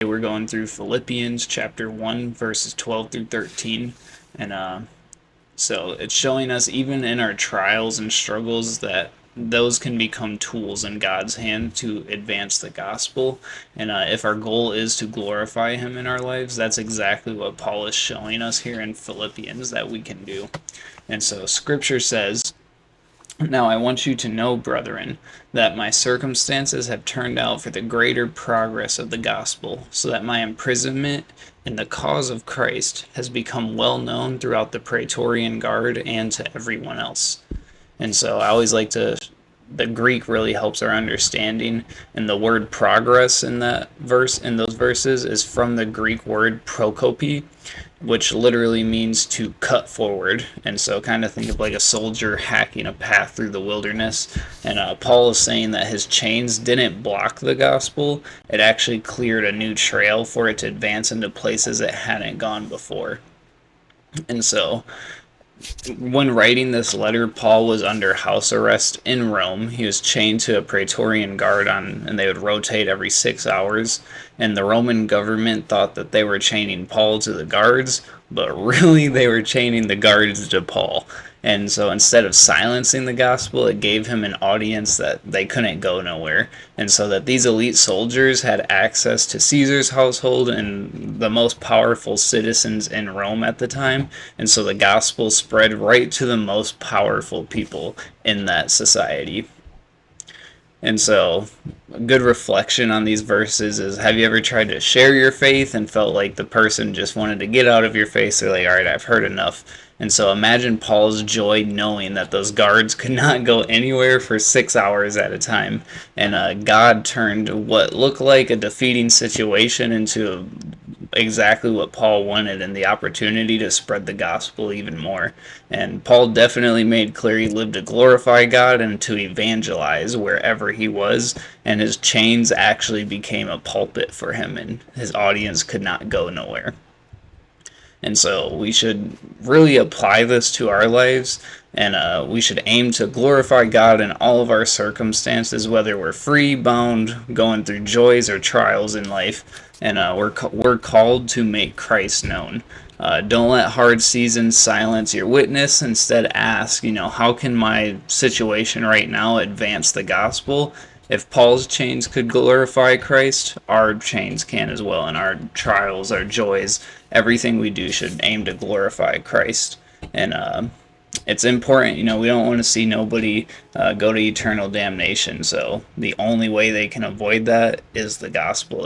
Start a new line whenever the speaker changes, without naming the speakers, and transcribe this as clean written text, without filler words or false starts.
We're going through Philippians chapter 1, verses 12 through 13. And so it's showing us, even in our trials and struggles, that those can become tools in God's hand to advance the gospel. And if our goal is to glorify Him in our lives, that's exactly what Paul is showing us here in Philippians that we can do. And so Scripture says, "Now I want you to know, brethren, that my circumstances have turned out for the greater progress of the gospel, so that my imprisonment in the cause of Christ has become well known throughout the Praetorian Guard and to everyone else." And so I always like to, the Greek really helps our understanding, and the word progress in that verse, in those verses, is from the Greek word prokopi, which literally means to cut forward. And so kind of think of like a soldier hacking a path through the wilderness. And Paul is saying that his chains didn't block the gospel, it actually cleared a new trail for it to advance into places it hadn't gone before. And so when writing this letter, Paul was under house arrest in Rome. He was chained to a Praetorian guard and they would rotate every 6 hours. And the Roman government thought that they were chaining Paul to the guards, but really they were chaining the guards to Paul. And so instead of silencing the gospel, it gave him an audience that they couldn't go nowhere. And so that these elite soldiers had access to Caesar's household and the most powerful citizens in Rome at the time. And so the gospel spread right to the most powerful people in that society. And so a good reflection on these verses is, have you ever tried to share your faith and felt like the person just wanted to get out of your face? They're like, all right, I've heard enough. And so imagine Paul's joy knowing that those guards could not go anywhere for 6 hours at a time. And God turned what looked like a defeating situation into exactly what Paul wanted, and the opportunity to spread the gospel even more. And Paul definitely made clear he lived to glorify God and to evangelize wherever he was, and his chains actually became a pulpit for him, and his audience could not go nowhere. And so we should really apply this to our lives, and we should aim to glorify God in all of our circumstances, whether we're free, bound, going through joys or trials in life. And we're called to make Christ known. Don't let hard seasons silence your witness. Instead, ask, how can my situation right now advance the gospel? If Paul's chains could glorify Christ, our chains can as well, and our trials, our joys, everything we do should aim to glorify Christ. And it's important, we don't want to see nobody go to eternal damnation, so the only way they can avoid that is the gospel.